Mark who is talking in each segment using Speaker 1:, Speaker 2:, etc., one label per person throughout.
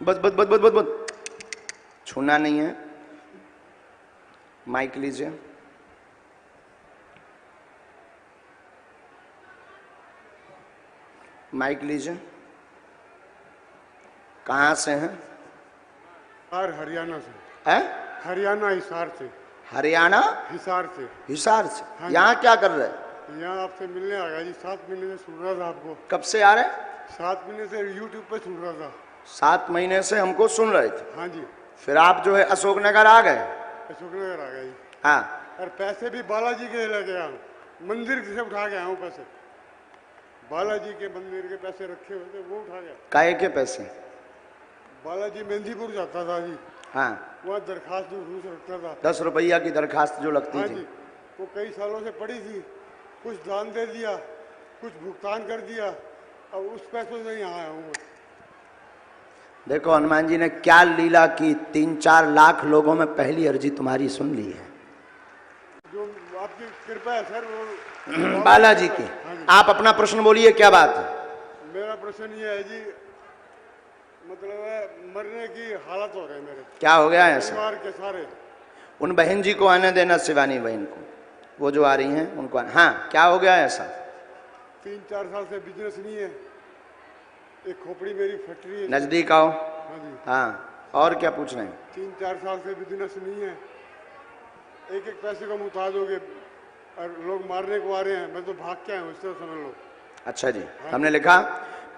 Speaker 1: बस बस बस बस बस बस, छूना नहीं है। माइक लीजिए। माइक लीजिए। कहाँ से हैं?
Speaker 2: और हरियाणा से।
Speaker 1: है?
Speaker 2: हरियाणा हिसार से।
Speaker 1: हरियाणा
Speaker 2: हिसार से।
Speaker 1: हिसार से।
Speaker 2: हाँ
Speaker 1: यहाँ क्या कर रहे हैं?
Speaker 2: यहाँ आपसे मिलने आ गया जी। 7 महीने से सुन रहा था आपको।
Speaker 1: कब से आ रहे हैं?
Speaker 2: 7 महीने से यूट्यूब पे सुन रहा था।
Speaker 1: 7 महीने से हमको सुन रहे थे।
Speaker 2: हाँ जी।
Speaker 1: फिर आप जो है अशोकनगर आ गए?
Speaker 2: अशोकनगर आ गया जी।
Speaker 1: हाँ।
Speaker 2: और पैसे भी बालाजी के लेके आया हूँ, मंदिर से उठा के आया हूँ पैसे। बालाजी के मंदिर के पैसे रखे हुए थे वो उठा गया।
Speaker 1: काहे के पैसे?
Speaker 2: बालाजी मेहंदीपुर जाता था जी।
Speaker 1: हाँ।
Speaker 2: वहाँ दरखास्त घूस रखता था।
Speaker 1: 10 रुपया की दरखास्त जो लगती
Speaker 2: हाँ
Speaker 1: थी।
Speaker 2: जी। वो कई सालों से पड़ी थी, कुछ दान दे दिया, कुछ भुगतान कर दिया, अब उस पैसों से यहाँ आया हूँ।
Speaker 1: देखो हनुमान जी ने क्या लीला की, 3-4 लाख लोगों में पहली अर्जी तुम्हारी सुन ली है।
Speaker 2: जो आपकी कृपा है सर वो
Speaker 1: बालाजी की।
Speaker 2: हाँ जी।
Speaker 1: आप अपना प्रश्न बोलिए, क्या बात है?
Speaker 2: मेरा प्रश्न ये है जी, मतलब है मरने की हालत हो रही है मेरे।
Speaker 1: क्या हो गया है ऐसा?
Speaker 2: परिवार के सारे।
Speaker 1: उन बहन जी को आने देना, शिवानी बहन को, वो जो आ रही हैं उनको हाँ, क्या हो गया है ऐसा?
Speaker 2: 3-4 साल से बिजनेस नहीं है, एक खोपड़ी मेरी फैक्ट्री है।
Speaker 1: नजदीक आओ।
Speaker 2: हाँ जी।
Speaker 1: हाँ, और क्या पूछ रहे हैं?
Speaker 2: 3-4 साल से बिजनेस नहीं है, एक एक पैसे का मुहताज हो गए और लोग मारने को आ रहे हैं, मैं तो भाग के आया हूँ, इससे समझ लो।
Speaker 1: अच्छा जी। हमने लिखा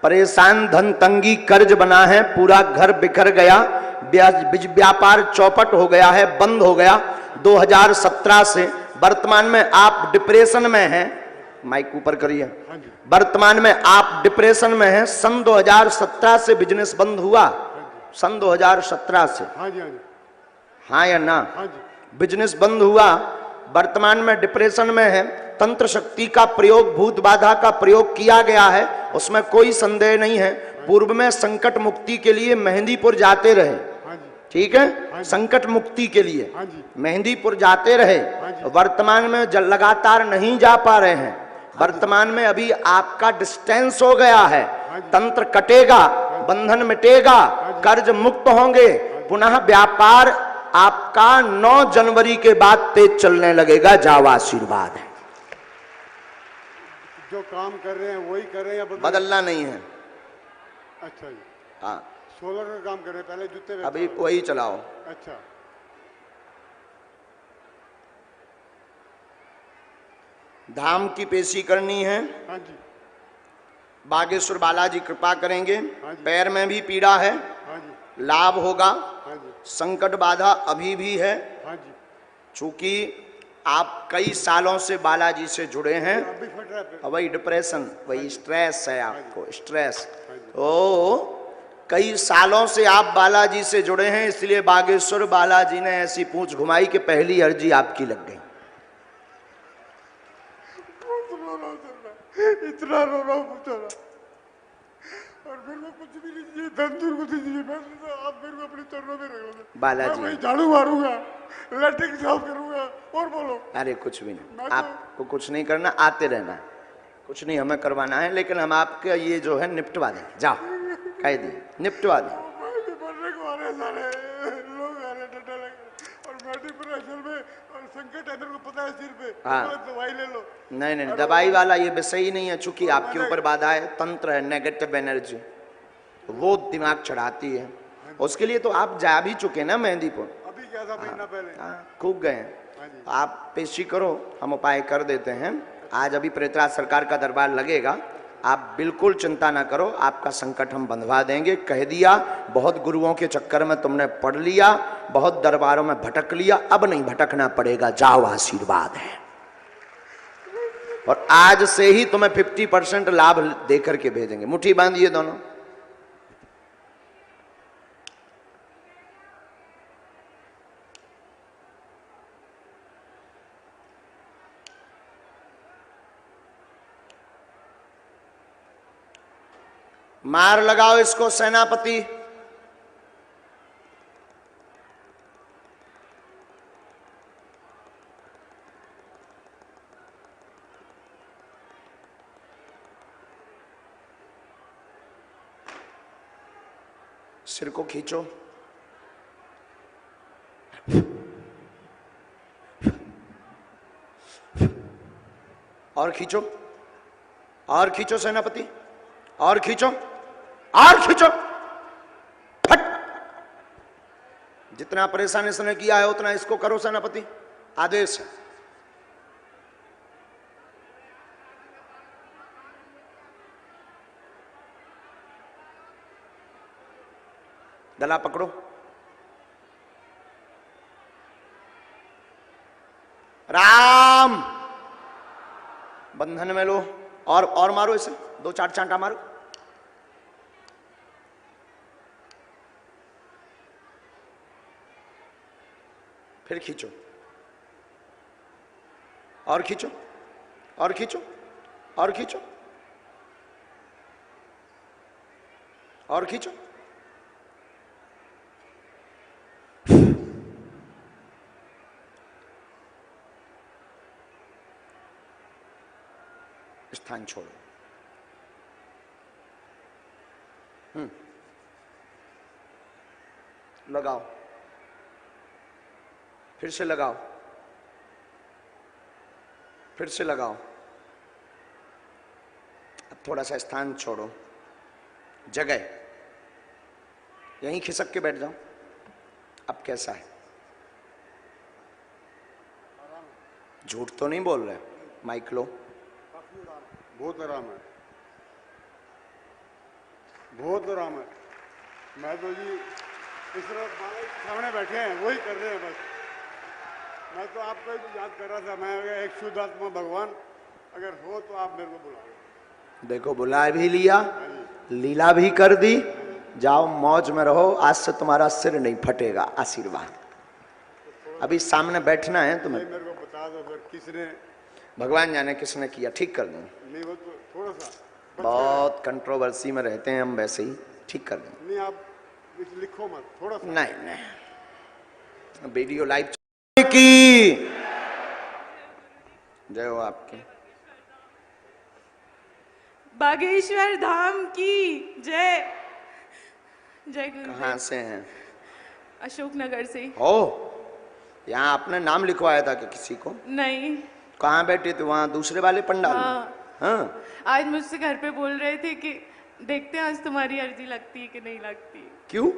Speaker 1: परेशान धन तंगी कर्ज बना है, पूरा घर बिखर गया, व्यापार चौपट हो गया है, बंद हो गया 2017 से। वर्तमान में आप डिप्रेशन में हैं। माइक ऊपर करिए।
Speaker 2: हाँ जी।
Speaker 1: वर्तमान में आप डिप्रेशन में हैं। सन 2017 से बिजनेस बंद हुआ। सन 2017 से।
Speaker 2: हाँ जी। हाँ जी।
Speaker 1: हाँ या ना?
Speaker 2: हाँ जी।
Speaker 1: बिजनेस बंद हुआ, वर्तमान में डिप्रेशन में है। तंत्र शक्ति का प्रयोग, भूत बाधा का प्रयोग किया गया है, उसमें कोई संदेह नहीं है। पूर्व में संकट मुक्ति के लिए मेहंदीपुर जाते रहे।
Speaker 2: हाँ जी।
Speaker 1: ठीक है, संकट मुक्ति के लिए
Speaker 2: हाँ जी।
Speaker 1: मेहंदीपुर जाते रहे। वर्तमान में लगातार नहीं जा पा रहे हैं। वर्तमान में अभी आपका डिस्टेंस हो गया है। तंत्र कटेगा, बंधन मिटेगा, कर्ज मुक्त होंगे, पुनः व्यापार आपका 9 जनवरी के बाद तेज चलने लगेगा। जाओ, आशीर्वाद है।
Speaker 2: जो काम कर रहे हैं वही कर रहे हैं या
Speaker 1: बदलना नहीं है।
Speaker 2: अच्छा जी।
Speaker 1: हाँ,
Speaker 2: सोलर का काम कर रहे हैं, पहले जूते
Speaker 1: अभी वही चलाओ।
Speaker 2: अच्छा।
Speaker 1: धाम की पेशी करनी है।
Speaker 2: हाँ जी।
Speaker 1: बागेश्वर बालाजी कृपा करेंगे।
Speaker 2: हाँ जी।
Speaker 1: पैर में भी पीड़ा है,
Speaker 2: हाँ जी।
Speaker 1: लाभ होगा।
Speaker 2: हाँ जी।
Speaker 1: संकट बाधा अभी भी है,
Speaker 2: हाँ जी।
Speaker 1: चूंकि आप कई सालों से बालाजी से जुड़े हैं।
Speaker 2: अभी फट रहा है।
Speaker 1: वही डिप्रेशन, वही स्ट्रेस है आपको, स्ट्रेस।
Speaker 2: हाँ जी।
Speaker 1: तो कई सालों से आप बालाजी से जुड़े हैं, इसलिए बागेश्वर बालाजी ने ऐसी पूंछ घुमाई कि पहली अर्जी आपकी लग गई।
Speaker 2: इतना रो रहा हूँ बेचारा, और मेरे को कुछ भी नहीं चाहिए, धन दूर को दीजिए, मैं आप मेरे को अपने चरणों में रख लो।
Speaker 1: बालाजी,
Speaker 2: मैं वही झाड़ू मारूंगा, लैट्रिन साफ करूंगा, और बोलो।
Speaker 1: अरे कुछ भी नहीं,
Speaker 2: मैं तो-
Speaker 1: आपको कुछ नहीं करना, आते रहना है, कुछ नहीं हमें करवाना है, लेकिन हम आपका ये जो है निपटवा देंगे। जाओ, कह दिए निपटवा दें।
Speaker 2: मरने को आ रहे सारे लोग, आ रहे डंडा लगे, और मैं डिप्रेशन में, और संकट है मेरे को पता है सिर पे।
Speaker 1: हाँ।
Speaker 2: दवाई ले लो।
Speaker 1: नहीं नहीं, दवाई वाला ये विषय ही नहीं है, चूंकि आपके ऊपर बाधा है, तंत्र है, नेगेटिव एनर्जी, वो दिमाग चढ़ाती है। उसके लिए तो आप जा भी चुके ना मेहंदीपुर।
Speaker 2: अभी क्या था महीना पहले।
Speaker 1: खूब गए हैं। आप पेशी करो, हम उपाय कर देते हैं। आज अभी प्रेतराज सरकार का दरबार लगेगा, आप बिल्कुल चिंता ना करो, आपका संकट हम बंधवा देंगे। कह दिया, बहुत गुरुओं के चक्कर में तुमने पढ़ लिया, बहुत दरबारों में भटक लिया, अब नहीं भटकना पड़ेगा। जाओ, आशीर्वाद है। और आज से ही तुम्हें 50% लाभ देकर के भेजेंगे। मुट्ठी बांधिए दोनों। मार लगाओ इसको सेनापति। सिर को खींचो, और खींचो, और खींचो सेनापति, और खींचो, और खींचो, फट। जितना परेशान इसने किया है उतना इसको करो सेनापति, आदेश है। गला पकड़ो, राम, बंधन में लो, और मारो इसे, 2-4 चांटा मारो। फिर खींचो, और खींचो, और खींचो, और खींचो, और खींचो। स्थान छोड़ो। लगाओ, फिर से लगाओ, फिर से लगाओ। अब थोड़ा सा स्थान छोड़ो, जगह यहीं खिसक के बैठ जाओ। अब कैसा है? झूठ तो नहीं बोल रहे? माइक लो।
Speaker 2: बहुत आराम है, बहुत आराम है। मैं तो जी इस तरह सामने बैठे हैं, वही कर रहे हैं बस। मैं तो आपको ही याद कर रहा था। मैं एक शुद्ध आत्मा भगवान अगर हो तो आप मेरे को बुलाओ।
Speaker 1: देखो बुला भी लिया, लीला भी कर दी। जाओ मौज में रहो, आज से तुम्हारा सिर नहीं फटेगा। आशीर्वाद। अभी सामने बैठना है तुम्हें।
Speaker 2: मेरे को बता दो फिर किसने,
Speaker 1: भगवान जाने किसने किया, ठीक कर दूंगा।
Speaker 2: नहीं वो तो थोड़ा सा
Speaker 1: बहुत कंट्रोवर्सी में रहते हैं हम, वैसे ही ठीक कर देंगे।
Speaker 2: नहीं आप लिखो मत, थोड़ा सा।
Speaker 1: नहीं नहीं, वीडियो लाइव की जय हो आपकी।
Speaker 3: बागेश्वर धाम की जय। जय गुरु।
Speaker 1: कहाँ से हैं?
Speaker 3: अशोकनगर से।
Speaker 1: हो, यहाँ आपने नाम लिखवाया था कि किसी को?
Speaker 3: नहीं।
Speaker 1: कहाँ बैठे थे? वहाँ दूसरे वाले पंडाल में?
Speaker 3: हाँ।
Speaker 1: हाँ।
Speaker 3: आज मुझसे घर पे बोल रहे थे कि देखते हैं आज तुम्हारी अर्जी लगती है कि नहीं लगती।
Speaker 1: क्यों?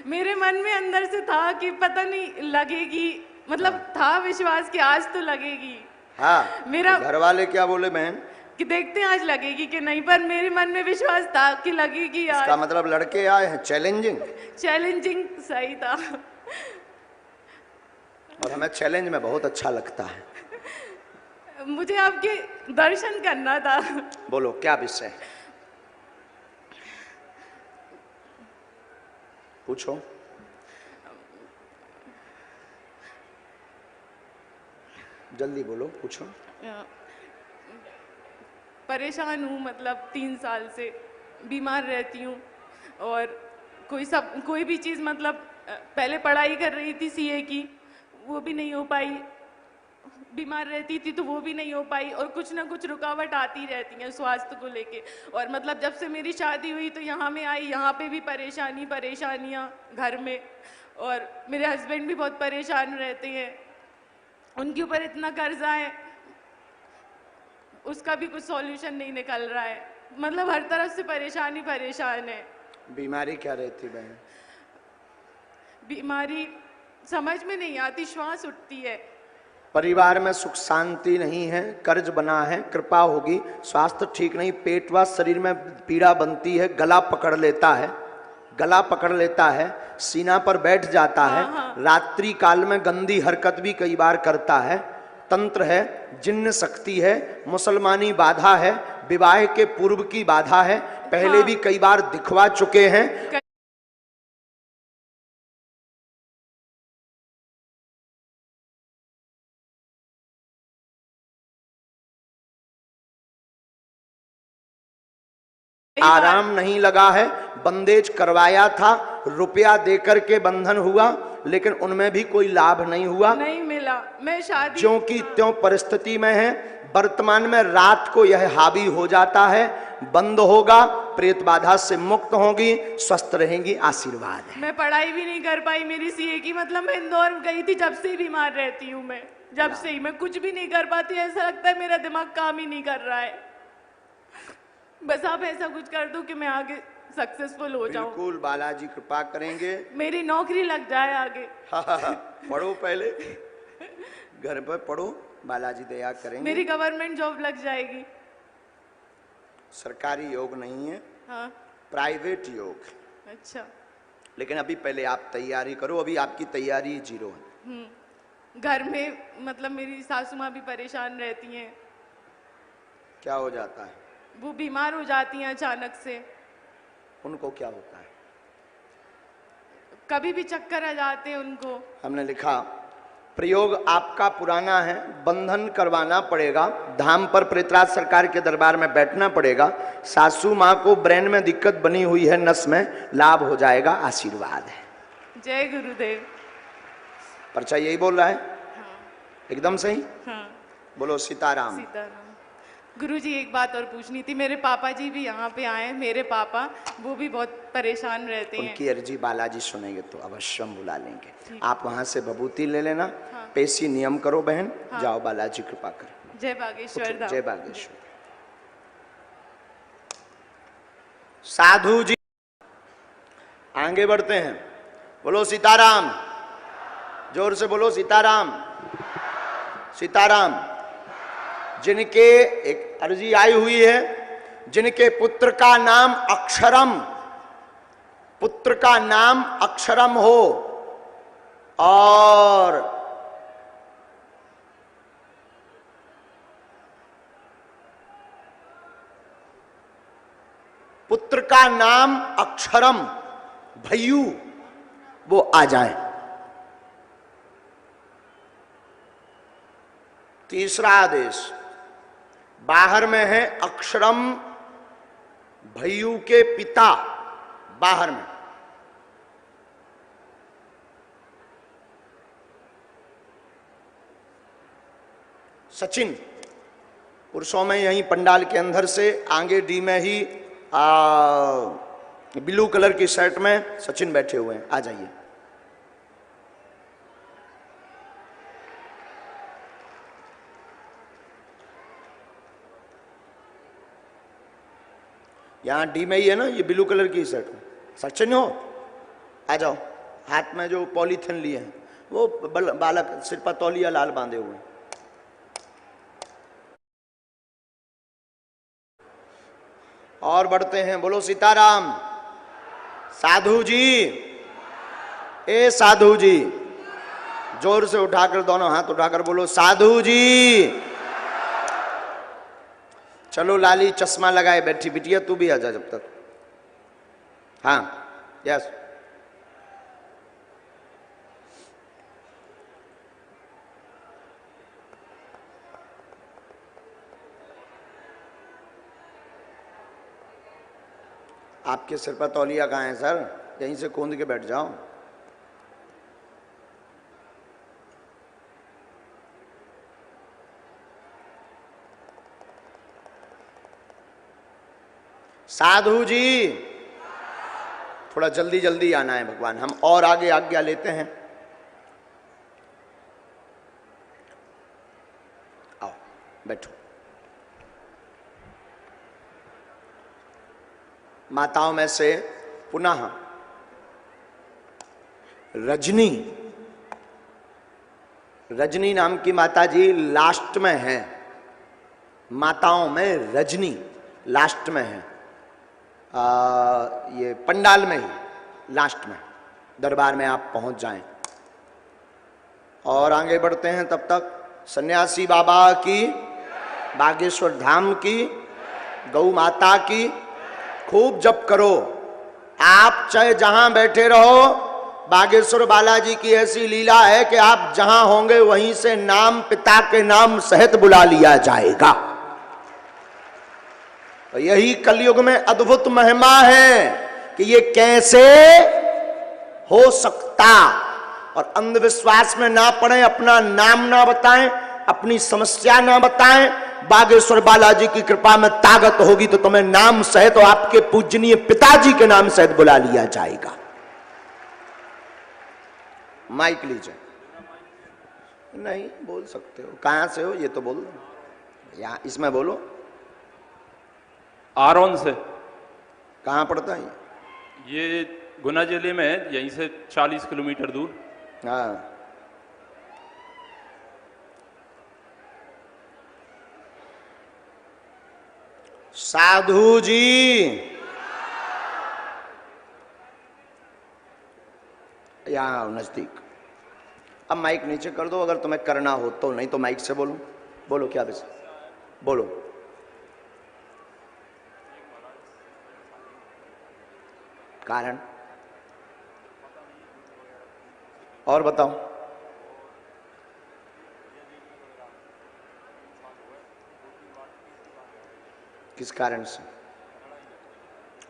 Speaker 3: मेरे मन में अंदर से था कि पता नहीं लगेगी, मतलब था विश्वास कि आज तो लगेगी।
Speaker 1: हाँ।
Speaker 3: मेरा
Speaker 1: घर वाले क्या बोले बहन?
Speaker 3: कि देखते हैं आज लगेगी कि नहीं, पर मेरे मन में विश्वास था कि लगेगी आज।
Speaker 1: इसका मतलब लड़के आए हैं चैलेंजिंग।
Speaker 3: चैलेंजिंग सही था।
Speaker 1: और हमें चैलेंज में बहुत अच्छा लगता है।
Speaker 3: मुझे आपके दर्शन करना था।
Speaker 1: बोलो क्या विषय? पूछो। जल्दी बोलो, पूछो।
Speaker 3: परेशान हूँ, मतलब 3 साल से बीमार रहती हूँ और कोई भी चीज़, मतलब पहले पढ़ाई कर रही थी सीए की, वो भी नहीं हो पाई। बीमार रहती थी तो वो भी नहीं हो पाई और कुछ ना कुछ रुकावट आती रहती है स्वास्थ्य को लेके। और मतलब जब से मेरी शादी हुई तो यहाँ में आई, यहाँ पे भी परेशानियाँ घर में। और मेरे हस्बैंड भी बहुत परेशान रहते हैं, उनके ऊपर इतना कर्जा है, उसका भी कुछ सॉल्यूशन नहीं निकल रहा है। मतलब हर तरफ से परेशान है।
Speaker 1: बीमारी क्या रहती बहन?
Speaker 3: बीमारी समझ में नहीं आती, श्वास उठती है।
Speaker 1: परिवार में सुख शांति नहीं है, कर्ज बना है, कृपा होगी। स्वास्थ्य ठीक नहीं, पेट व शरीर में पीड़ा बनती है, गला पकड़ लेता है, सीना पर बैठ जाता है। रात्रि काल में गंदी हरकत भी कई बार करता है। तंत्र है, जिन्न शक्ति है, मुसलमानी बाधा है, विवाह के पूर्व की बाधा है, पहले भी कई बार दिखवा चुके हैं। आराम नहीं लगा है, बंदेज करवाया था, रुपया देकर के बंधन हुआ, लेकिन उनमें भी कोई लाभ नहीं हुआ,
Speaker 3: नहीं मिला। मैं शादी
Speaker 1: ज्यों की त्यों परिस्थिति में है। वर्तमान में रात को यह हावी हो जाता है, बंद होगा, प्रेत बाधा से मुक्त होगी, स्वस्थ रहेंगी, आशीर्वाद है।
Speaker 3: मैं पढ़ाई भी नहीं कर पाई मेरी सीए की, मतलब मैं इंदौर गई थी, जब से ही बीमार रहती हूँ मैं, जब से ही मैं कुछ भी नहीं कर पाती, ऐसा लगता है मेरा दिमाग काम ही नहीं कर रहा है। बस आप ऐसा कुछ कर दो कि मैं आगे सक्सेसफुल हो जाऊं।
Speaker 1: बिल्कुल, बालाजी कृपा करेंगे,
Speaker 3: मेरी नौकरी लग जाए आगे।
Speaker 1: पढ़ो पहले, घर पर पढ़ो, बालाजी दया करेंगे।
Speaker 3: मेरी गवर्नमेंट जॉब लग जाएगी।
Speaker 1: सरकारी योग नहीं है,
Speaker 3: हाँ।
Speaker 1: प्राइवेट योग।
Speaker 3: अच्छा।
Speaker 1: लेकिन अभी पहले आप तैयारी करो, अभी आपकी तैयारी 0 है।
Speaker 3: घर में मतलब मेरी सासू माँ भी परेशान रहती हैं।
Speaker 1: क्या हो जाता है?
Speaker 3: वो बीमार हो जाती हैं अचानक से।
Speaker 1: उनको क्या होता है?
Speaker 3: कभी भी चक्कर आ जाते हैं उनको।
Speaker 1: हमने लिखा प्रयोग आपका पुराना है, बंधन करवाना पड़ेगा, धाम पर प्रेतराज सरकार के दरबार में बैठना पड़ेगा, सासू माँ को ब्रेन में दिक्कत बनी हुई है, नस में, लाभ हो जाएगा, आशीर्वाद है।
Speaker 3: जय गुरुदेव।
Speaker 1: पर्चा यही बोल रहा है?
Speaker 3: हाँ।
Speaker 1: एकदम सही।
Speaker 3: हाँ।
Speaker 1: बोलो सीताराम।
Speaker 3: सीताराम। गुरुजी एक बात और पूछनी थी, मेरे पापा जी भी यहाँ पे आए, मेरे पापा, वो भी बहुत परेशान रहते हैं।
Speaker 1: उनकी अर्जी बालाजी सुनेंगे तो अवश्य हम बुला लेंगे। आप वहां से भभूति ले लेना।
Speaker 3: हाँ।
Speaker 1: पेशी नियम करो बहन।
Speaker 3: हाँ।
Speaker 1: जाओ, बालाजी कृपा करें।
Speaker 3: जय बागेश्वर धाम।
Speaker 1: जय बागेश्वर। साधु जी आगे बढ़ते हैं। बोलो सीताराम, जोर से बोलो सीताराम। सीताराम। जिनके एक अर्जी आई हुई है, जिनके पुत्र का नाम अक्षरम, पुत्र का नाम अक्षरम हो और पुत्र का नाम अक्षरम भय्यू, वो आ जाए। तीसरा आदेश, बाहर में है अक्षरम भय्यू के पिता, बाहर में। सचिन, पुरुषों में यहीं पंडाल के अंदर से आगे डी में ही ब्लू कलर की शर्ट में सचिन बैठे हुए हैं, आ जाइए। यहाँ डी में ही है ना, ये ब्लू कलर की शर्ट में सचिन हो, आ जाओ। हाथ में जो पॉलीथिन लिए हैं, वो बालक सिर पर तौलिया लाल बांधे हुए हैं। और बढ़ते हैं। बोलो सीताराम। साधु जी, ए साधु जी, जोर से उठाकर दोनों हाथ उठाकर बोलो साधु जी। चलो लाली चश्मा लगाए बैठी बिटिया, तू भी आ जा जब तक। हाँ, यस। आपके सिर पर तौलिया कहाँ है सर? यहीं से कूद के बैठ जाओ। साधु जी, थोड़ा जल्दी जल्दी आना है भगवान, हम और आगे आज्ञा लेते हैं। आओ बैठो। माताओं में से पुनः रजनी, रजनी नाम की माता जी लास्ट में है। माताओं में रजनी लास्ट में है, ये पंडाल में ही लास्ट में, दरबार में आप पहुंच जाएं। और आगे बढ़ते हैं। तब तक सन्यासी बाबा की, बागेश्वर धाम की, गौ माता की खूब जप करो। आप चाहे जहां बैठे रहो, बागेश्वर बालाजी की ऐसी लीला है कि आप जहां होंगे वहीं से नाम पिता के नाम सहित बुला लिया जाएगा। तो यही कलयुग में अद्भुत महिमा है कि ये कैसे हो सकता। और अंधविश्वास में ना पड़े, अपना नाम ना बताएं, अपनी समस्या ना बताएं, बागेश्वर बालाजी की कृपा में ताकत होगी तो तुम्हें नाम सहित तो आपके पूजनीय पिताजी के नाम सहित बुला लिया जाएगा। माइक लीजिए। नहीं बोल सकते हो, कहां से हो ये तो बोल दो। यहां इसमें बोलो।
Speaker 4: आरोन से।
Speaker 1: कहां पड़ता है
Speaker 4: ये गुना जिले में है, यहीं से 40 किलोमीटर दूर।
Speaker 1: हाँ, साधु जी यहां नजदीक। अब माइक नीचे कर दो अगर तुम्हें करना हो तो, नहीं तो माइक से बोलो। बोलो क्या विषय, बोलो। कारण और बताओ। किस कारण से?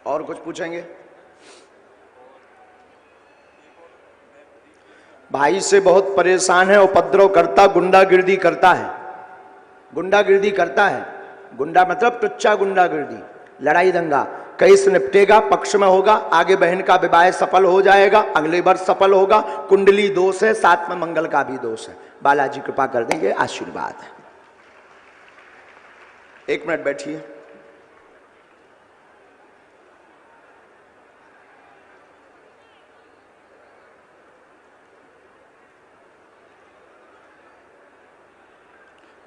Speaker 1: और कुछ पूछेंगे? भाई से बहुत परेशान है, उपद्रव करता, गुंडागिर्दी करता है। गुंडागिर्दी करता है, गुंडा मतलब टुच्चा गुंडागिर्दी, लड़ाई दंगा। कैसे निपटेगा? पक्ष में होगा, आगे बहन का विवाह सफल हो जाएगा, अगले वर्ष सफल होगा। कुंडली दोष है, साथ में मंगल का भी दोष है। बालाजी कृपा कर देंगे, आशीर्वाद है। 1 मिनट बैठिए।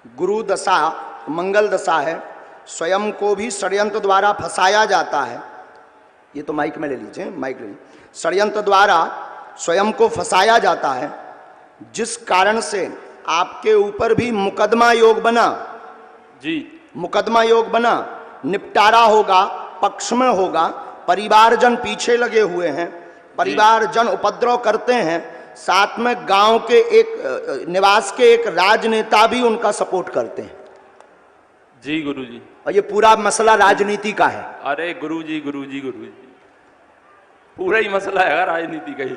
Speaker 1: गुरु दशा मंगल दशा है, स्वयं को भी षड्यंत्र द्वारा फंसाया जाता है। ये तो माइक में ले लीजिए, माइक ले लीजिए। षड्यंत्र द्वारा स्वयं को फंसाया जाता है, जिस कारण से आपके ऊपर भी मुकदमा योग बना
Speaker 4: जी।
Speaker 1: मुकदमा योग बना, निपटारा होगा, पक्ष में होगा। परिवारजन पीछे लगे हुए हैं, परिवारजन उपद्रव करते हैं, साथ में गांव के एक निवास के एक राजनेता भी उनका सपोर्ट करते हैं।
Speaker 4: जी गुरुजी।
Speaker 1: और ये पूरा मसला राजनीति का है।
Speaker 4: अरे गुरुजी गुरुजी गुरुजी, पूरा ही मसला है राजनीति का ही।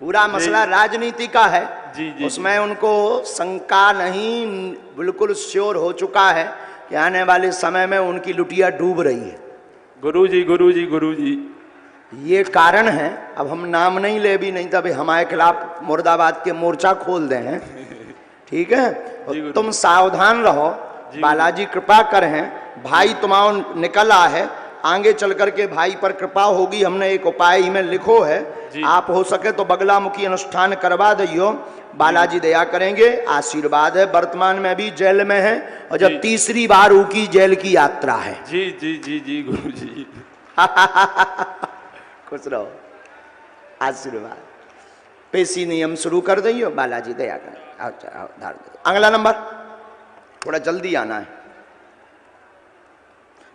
Speaker 1: पूरा मसला राजनीति का है।
Speaker 4: जी जी।
Speaker 1: उसमें उनको शंका नहीं, बिल्कुल श्योर हो चुका है कि आने वाले समय में उनकी लुटिया डूब रही है।
Speaker 4: गुरुजी गुरुजी गुरुजी।
Speaker 1: ये कारण है। अब हम नाम नहीं ले भी, नहीं तभी हमारे खिलाफ मुर्दाबाद के मोर्चा खोल दे हैं। ठीक है, और तुम सावधान रहो। बालाजी कृपा करें, भाई तुम्हारा निकला है, आगे चल करके भाई पर कृपा होगी। हमने एक उपाय में लिखो है, आप हो सके तो बगलामुखी अनुष्ठान करवा दियो, बालाजी दया करेंगे, आशीर्वाद है। वर्तमान में भी जेल में है और जब तीसरी बार उनकी जेल की यात्रा है।
Speaker 4: जी जी जी जी गुरुजी।
Speaker 1: खुश रहो, आशीर्वाद। पेशी नियम शुरू कर दियो, बालाजी दया करें। अगला नंबर, थोड़ा जल्दी आना है,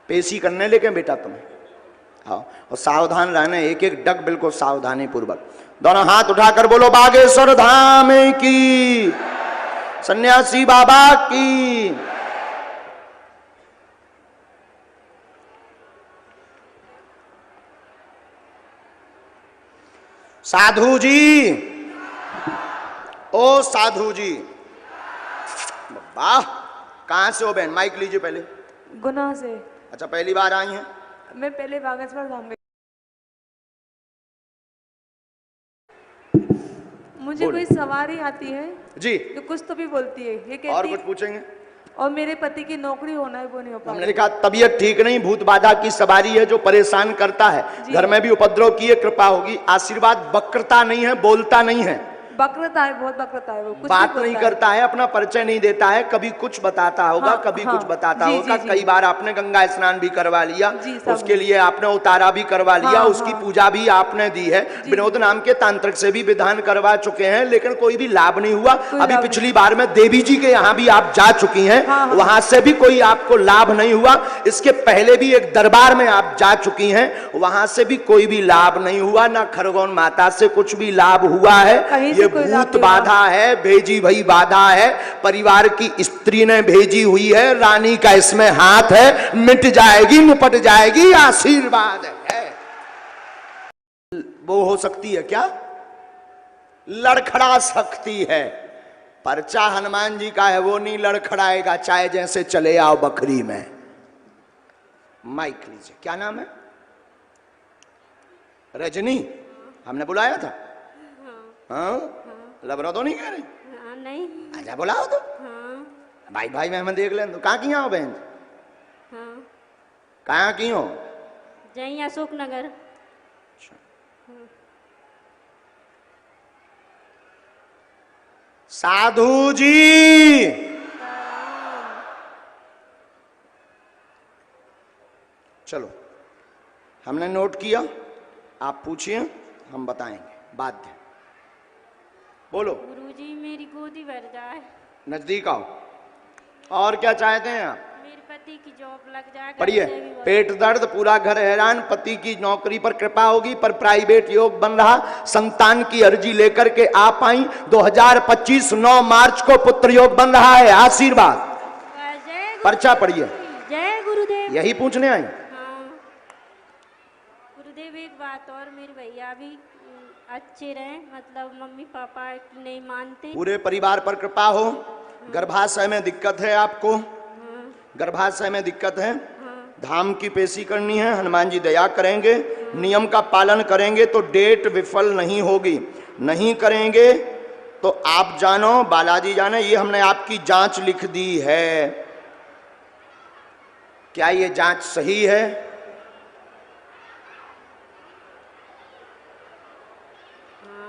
Speaker 1: पेशी करने लेके बेटा तुम्हें। हाँ, और सावधान रहना, एक एक डग बिल्कुल सावधानी पूर्वक। दोनों हाथ उठाकर बोलो बागेश्वर धाम की, सन्यासी बाबा की। साधु जी, ओ साधु जी, वाह। कहां से हो बहन? माइक लीजिए पहले।
Speaker 5: गुना से।
Speaker 1: अच्छा, पहली बार आई हैं?
Speaker 5: मैं पहले बागेश्वर धाम गई। मुझे कोई सवारी आती है
Speaker 1: जी,
Speaker 5: तो कुछ तो भी बोलती है, ये कहती
Speaker 1: और
Speaker 5: है,
Speaker 1: कुछ पूछेंगे?
Speaker 5: और मेरे पति की नौकरी होना है वो नहीं हो पा
Speaker 1: हमने
Speaker 5: रही।
Speaker 1: लिखा तबीयत ठीक नहीं, भूत बाधा की सवारी है जो परेशान करता है, घर में भी उपद्रव किए, कृपा होगी, आशीर्वाद। वक्रता नहीं है, बोलता नहीं है,
Speaker 5: बक्रता है, बहुत बक्रता है वो, कुछ
Speaker 1: बात नहीं करता है, अपना परिचय नहीं देता है, कभी कुछ बताता होगा,
Speaker 5: हाँ,
Speaker 1: कभी
Speaker 5: हाँ,
Speaker 1: कुछ बताता
Speaker 5: जी,
Speaker 1: होगा।
Speaker 5: जी, जी।
Speaker 1: कई बार आपने गंगा स्नान भी करवा लिया,
Speaker 5: जी, सब
Speaker 1: उसके लिए आपने उतारा भी करवा लिया,
Speaker 5: हाँ,
Speaker 1: उसकी
Speaker 5: हाँ।
Speaker 1: पूजा भी आपने दी है, विनोद नाम के तांत्रिक से भी विधान करवा चुके हैं, लेकिन कोई भी लाभ नहीं हुआ। अभी पिछली बार में देवी जी के यहाँ भी आप जा चुकी हैं,
Speaker 5: हाँ, हाँ।
Speaker 1: वहां से भी कोई आपको लाभ नहीं हुआ। इसके पहले भी एक दरबार में आप जा चुकी हैं, वहां से भी कोई भी लाभ नहीं हुआ, ना खरगोन माता से कुछ भी लाभ हुआ है। ये भूत बाधा है, भेजी भई बाधा है, परिवार की स्त्री ने भेजी हुई है, रानी का इसमें हाथ है, मिट जाएगी, निपट जाएगी, आशीर्वाद है। वो हो सकती है क्या? लड़खड़ा सकती है, पर्चा हनुमान जी का है, वो नहीं लड़खड़ाएगा, चाहे जैसे चले आओ बकरी में। माइक लीजिए। क्या नाम है? रजनी। हमने बुलाया था? हाँ। लबरा तो नहीं कह रही?
Speaker 6: नहीं।
Speaker 1: अच्छा बुलाओ तो। भाई भाई में हमें देख लें तो। कहाँ की हो बहन? कहाँ की हो?
Speaker 6: जय अशोक नगर।
Speaker 1: साधु जी, चलो हमने नोट किया, आप पूछिए, हम बताएंगे। बाध्य बोलो।
Speaker 6: गुरुजी मेरी गोदी भर जाए।
Speaker 1: नजदीक आओ। और क्या चाहते हैं आप?
Speaker 6: मेरे पति की जॉब लग जाए।
Speaker 1: पढ़िए। पेट दर्द, पूरा घर हैरान, पति की नौकरी पर कृपा होगी, पर प्राइवेट योग बन रहा, संतान की अर्जी लेकर के आप आई। 2025 9 मार्च को पुत्र योग बन रहा है। आशीर्वाद। पर्चा पढ़िए।
Speaker 6: जय गुरुदेव।
Speaker 1: यही पूछने आई?
Speaker 6: हाँ। गुरुदेव एक बात और, मेरे भैया भी अच्छे रहे, मतलब मम्मी पापा नहीं मानते।
Speaker 1: पूरे परिवार पर कृपा हो। गर्भाशय में दिक्कत है आपको? गर्भाशय में दिक्कत है। धाम की पेशी करनी है, हनुमान जी दया करेंगे। नियम का पालन करेंगे तो डेट विफल नहीं होगी, नहीं करेंगे तो आप जानो, बालाजी जाने। ये हमने आपकी जांच लिख दी है। क्या ये जांच सही है?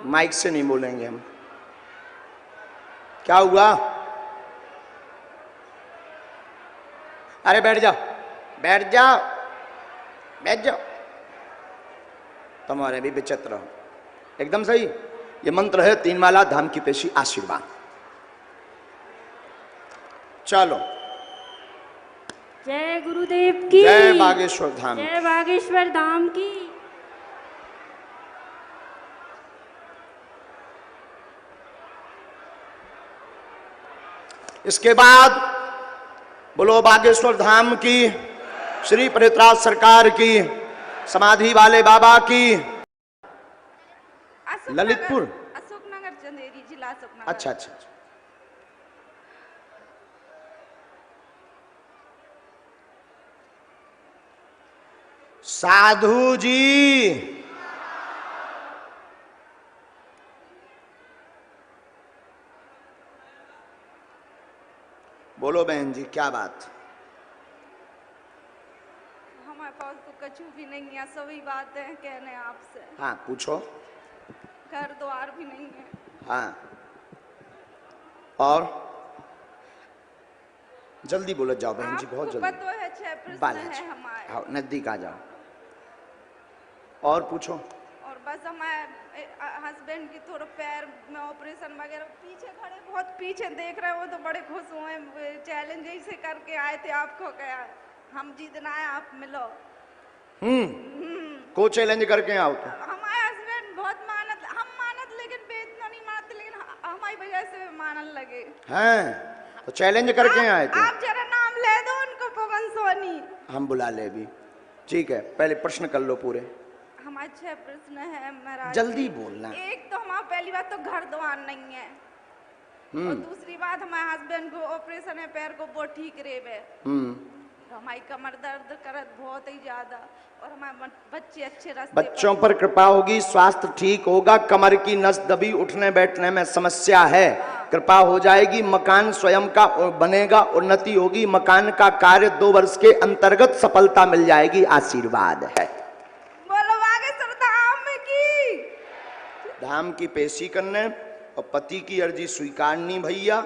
Speaker 1: माइक से नहीं बोलेंगे हम। क्या हुआ? अरे बैठ जाओ, बैठ जाओ, बैठ जाओ। तुम्हारे भी विचित्र हो। एकदम सही। ये मंत्र है 3 माला धाम की पेशी आशीर्वाद। चलो।
Speaker 6: जय गुरुदेव की।
Speaker 1: जय बागेश्वर धाम।
Speaker 6: जय बागेश्वर धाम की।
Speaker 1: इसके बाद बोलो बागेश्वर धाम की, श्री परित्राज सरकार की, समाधि वाले बाबा की। ललितपुर,
Speaker 7: अशोकनगर, चंदेरी जिला अशोकनगर।
Speaker 1: अच्छा अच्छा अच्छा। साधु जी, बोलो बहन जी, क्या बात?
Speaker 7: हमारे पास तो कछु भी नहीं है, सभी बातें कहने आपसे।
Speaker 1: हाँ पूछो।
Speaker 7: घर द्वार भी नहीं है।
Speaker 1: हाँ और जल्दी बोलो, जाओ बहन जी, बहुत
Speaker 7: आपको
Speaker 1: जल्दी।
Speaker 7: पता है 6 प्रश्न
Speaker 1: बालाजी,
Speaker 7: है हमारे।
Speaker 1: आओ नजदीक आ जाओ और पूछो।
Speaker 7: और बस हमारे हस्बैंड की थोड़ा पैर में ऑपरेशन वगैरह, पीछे खड़े, बहुत पीछे देख रहे हो, वो तो बड़े खुश हुए। चैलेंज ऐसे करके आए थे, आपको क्या हम जीतना है, आप मिलो।
Speaker 1: को चैलेंज करके आओ तो।
Speaker 7: हमारे हस्बैंड बहुत मानत, हम मानत लेकिन बेचना नहीं मानते, लेकिन हमारी वजह से मानने लगे
Speaker 1: हैं तो चैलेंज करके आए थे।
Speaker 7: आप जरा नाम ले दो उनको, पवन सोनी।
Speaker 1: हम बुला ले भी। ठीक है, पहले प्रश्न कर लो पूरे।
Speaker 7: हमारे 6 प्रश्न है महाराज।
Speaker 1: जल्दी बोलना।
Speaker 7: एक तो हमारा पहली बात तो घर द्वार नहीं है, और दूसरी बात हमारे हस्बैंड को ऑपरेशन है पैर को, वो ठीक रेवे। हमारी कमर दर्द करत बहुत ही ज्यादा, और हमारे बच्चे अच्छे रास्ते
Speaker 1: बच्चों पर कृपा होगी, स्वास्थ्य ठीक होगा। कमर की नस दबी, उठने बैठने में समस्या है, कृपा हो जाएगी। मकान स्वयं का बनेगा, उन्नति होगी। मकान का कार्य 2 वर्ष के अंतर्गत सफलता मिल जाएगी। आशीर्वाद है।
Speaker 7: बोलो बागेश्वर धाम की।
Speaker 1: धाम की पेशी करने और पति की अर्जी स्वीकारनी भैया।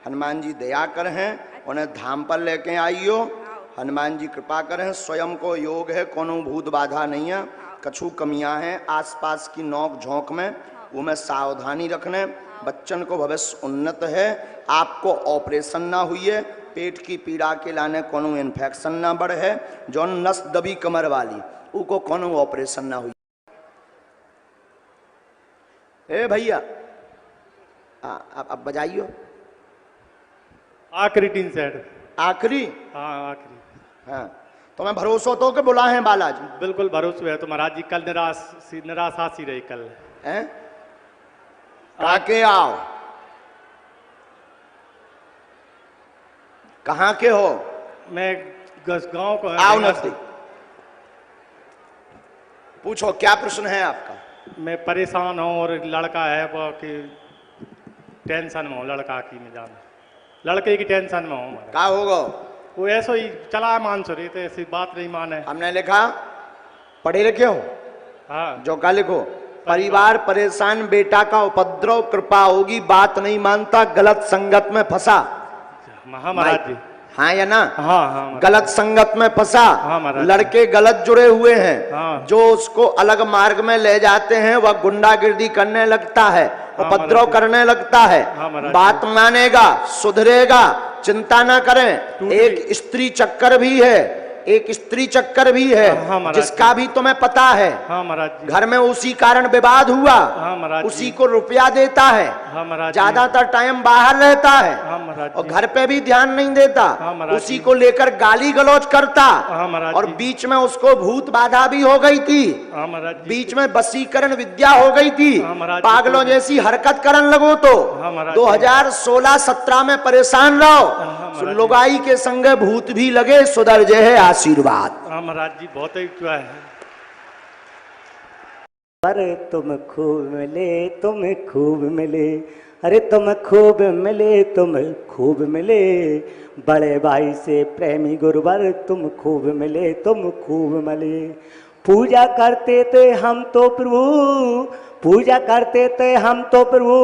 Speaker 1: हनुमान जी दया करें, उन्हें धाम पर लेके आइयो। हनुमान जी कृपा करें। स्वयं को योग है, कोनो भूत बाधा नहीं है। कछु कमियां हैं आसपास की नोक झोंक में, वो में सावधानी रखने। बच्चन को भविष्य उन्नत है। आपको ऑपरेशन ना हुई है, पेट की पीड़ा के लाने कोनो इन्फेक्शन ना बढ़े। जो नस दबी कमर वाली, उको कोनो ऑपरेशन ना हुई। ए भैया अब बजाइयो।
Speaker 8: आखिरी 3 सेट।
Speaker 1: आखिरी?
Speaker 8: हाँ आखिरी।
Speaker 1: हाँ तो मैं भरोसा तो के बुला है बालाजी।
Speaker 8: बिल्कुल भरोसा है। तो महाराज जी कल निराशासी रही कल।
Speaker 1: हैं? काके आओ। कहाँ के हो?
Speaker 8: मैं गांव को
Speaker 1: आओ नजदीक, पूछो क्या प्रश्न है आपका?
Speaker 8: मैं परेशान हूँ और लड़का है वो कि टेंशन में हूँ, लड़का की मैं जाना, लड़के की टेंशन में हूँ।
Speaker 1: क्या होगा?
Speaker 8: वो ऐसा ही चला मान सो रही, तो ऐसी बात नहीं माने।
Speaker 1: हमने लिखा, पढ़े लिखे हो?
Speaker 8: हाँ
Speaker 1: जो का लिखो, परिवार परेशान, बेटा का उपद्रव, कृपा होगी, बात नहीं मानता, गलत संगत में फंसा।
Speaker 8: महाराज जी।
Speaker 1: हाँ या ना?
Speaker 8: हाँ हाँ महाराज।
Speaker 1: गलत संगत में फंसा,
Speaker 8: हाँ महाराज।
Speaker 1: लड़के गलत जुड़े हुए हैं,
Speaker 8: हाँ।
Speaker 1: जो उसको अलग मार्ग में ले जाते हैं, वह गुंडागिर्दी करने लगता है, उपद्रव
Speaker 8: महाराज।
Speaker 1: करने लगता है।
Speaker 8: हाँ महाराज।
Speaker 1: बात मानेगा, सुधरेगा, चिंता ना करें। एक स्त्री चक्कर भी है, एक स्त्री चक्कर भी है,
Speaker 8: हाँ महाराज।
Speaker 1: जिसका भी तुम्हें पता है।
Speaker 8: हाँ महाराज जी।
Speaker 1: घर में उसी कारण विवाद हुआ,
Speaker 8: हाँ महाराज
Speaker 1: उसी
Speaker 8: जी।
Speaker 1: को रुपया देता है,
Speaker 8: हाँ महाराज जी।
Speaker 1: ज्यादातर टाइम बाहर रहता है,
Speaker 8: हाँ महाराज
Speaker 1: और
Speaker 8: जी।
Speaker 1: घर पे भी ध्यान नहीं देता,
Speaker 8: हाँ महाराज
Speaker 1: उसी
Speaker 8: जी।
Speaker 1: को लेकर गाली गलौज करता।
Speaker 8: हाँ महाराज
Speaker 1: और
Speaker 8: जी।
Speaker 1: बीच में उसको भूत बाधा भी हो गई थी,
Speaker 8: हाँ महाराज जी।
Speaker 1: बीच में वशीकरण विद्या हो गई थी,
Speaker 8: हाँ महाराज जी।
Speaker 1: पागलों जैसी हरकत करन लगो तो
Speaker 8: हाँ महाराज जी।
Speaker 1: 2016-17 में परेशान
Speaker 8: हाँ
Speaker 1: रहो,
Speaker 8: महाराज जी।
Speaker 1: लुगाई के संगे भूत भी लगे, सुधर जे है आशीर्वाद।
Speaker 8: हाँ महाराज जी बहुत ही क्या है।
Speaker 9: अरे तुम खूब मिले, तुम खूब मिले, अरे तुम खूब मिले, तुम खूब मिले, बड़े भाई से प्रेमी गुरुवर तुम खूब मिले, तुम खूब मिले। पूजा करते थे हम तो प्रभु, पूजा करते थे हम तो प्रभु,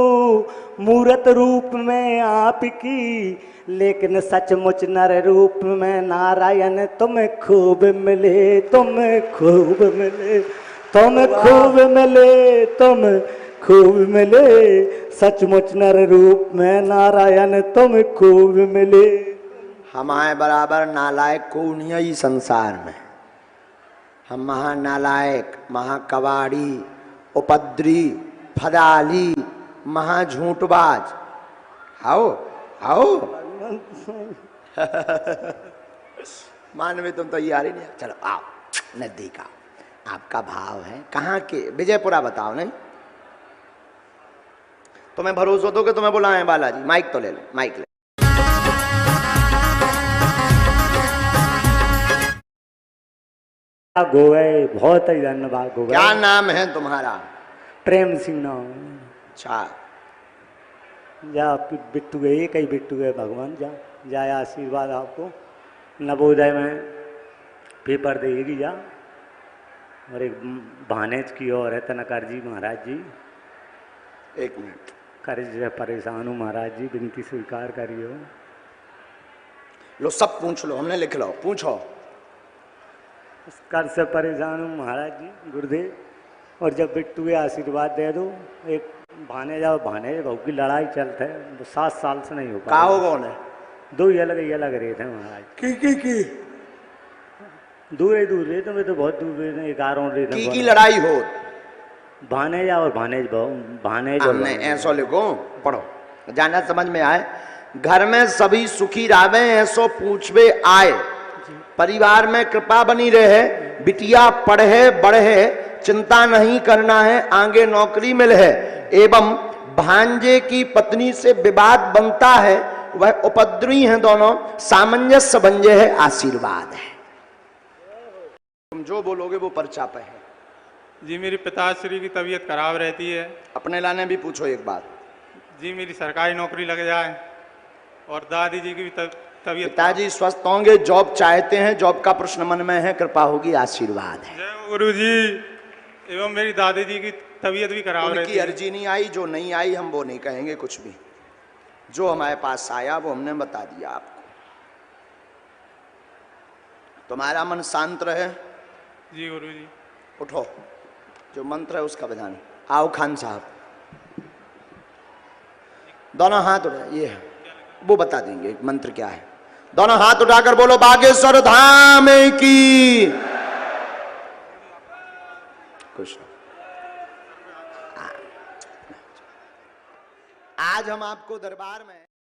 Speaker 9: मूर्त रूप में आपकी, लेकिन सचमुच नर रूप में नारायण तुम खूब मिले, तुम खूब मिले, तुम खूब मिले, तुम खूब मिले, सचमुच नर रूप में नारायण तुम खूब मिले।
Speaker 1: हमारे बराबर नालायक कौन है इस संसार में? हम महानालायक, महाकवाड़ी, उपद्री, फदाली, महाझूठबाज। आओ आओ मान में तुम तैयार ही नहीं। चलो आओ नजदीक आओ, आपका भाव है कहाँ के? विजयपुरा बताओ। नहीं तुम्हें भरोसा दो कि तुम्हें बुलाए बालाजी? माइक तो ले लो, माइक ले।
Speaker 9: गोवे बहुत ही धन्यवाद गोवे।
Speaker 1: क्या नाम है तुम्हारा?
Speaker 9: प्रेम सिंह नाम।
Speaker 1: अच्छा,
Speaker 9: जा बिट्टू है, एक ही बिट्टू है भगवान, जा जाए आशीर्वाद आपको। नवोदय में पेपर देगी जा। और एक भानेज की और है तनकर जी महाराज जी।
Speaker 1: एक मिनट,
Speaker 9: कर्ज से परेशान हूँ महाराज जी, विनती स्वीकार करियो।
Speaker 1: लो सब पूछ लो, हमने लिख लो, पूछो।
Speaker 9: कर्ज से परेशान हूँ महाराज जी गुरुदेव। और जब बिट्टू के आशीर्वाद दे दो। एक भाने जाओ, भाने बहू की लड़ाई चलते है, 7 साल से नहीं हो
Speaker 1: का हो कौन है?
Speaker 9: दो ही अलग रहे थे महाराज।
Speaker 1: की
Speaker 9: दूर रहे थे, मैं तो बहुत दूर रहे थे, 11 रहे
Speaker 1: की लड़ाई हो?
Speaker 9: भाने जाओ और भानेज बहू, भाने जो
Speaker 1: हमने ऐसो लिखो, पढ़ो, जाना समझ में आए। घर में सभी सुखी रावे, ऐसो पूछवे आए, परिवार में कृपा बनी रहे, बिटिया पढ़े बढ़े, चिंता नहीं करना है, आगे नौकरी मिले है। एवं भांजे की पत्नी से विवाद बनता है, वह उपद्रवी हैं दोनों, सामंजस्य बन है, आशीर्वाद है। तुम जो बोलोगे वो पर्चा पे है।
Speaker 10: जी मेरी पिताश्री की तबीयत खराब रहती है।
Speaker 1: अपने लाने भी पूछो एक बात।
Speaker 10: जी मेरी सरकारी नौकरी लग जाए, और दादी जी की भी तबीयत।
Speaker 1: पिताजी स्वस्थ होंगे, जॉब चाहते हैं, जॉब का प्रश्न मन में है, कृपा होगी, आशीर्वाद है।
Speaker 10: जय गुरु जी। एवं मेरी दादी जी की तबीयत भी खराब रहती
Speaker 1: उनकी
Speaker 10: है।
Speaker 1: अर्जी नहीं आई, जो नहीं आई हम वो नहीं कहेंगे कुछ भी, जो हमारे पास आया वो हमने बता दिया आपको। तुम्हारा मन शांत रहे।
Speaker 10: जी गुरु जी।
Speaker 1: उठो, जो मंत्र है उसका विधान। आओ खान साहब, दोनों हाथ उठा, ये है वो बता देंगे मंत्र क्या है। दोनों हाथ उठाकर बोलो, बागेश्वर धाम की। खुश रहो। आज हम आपको दरबार में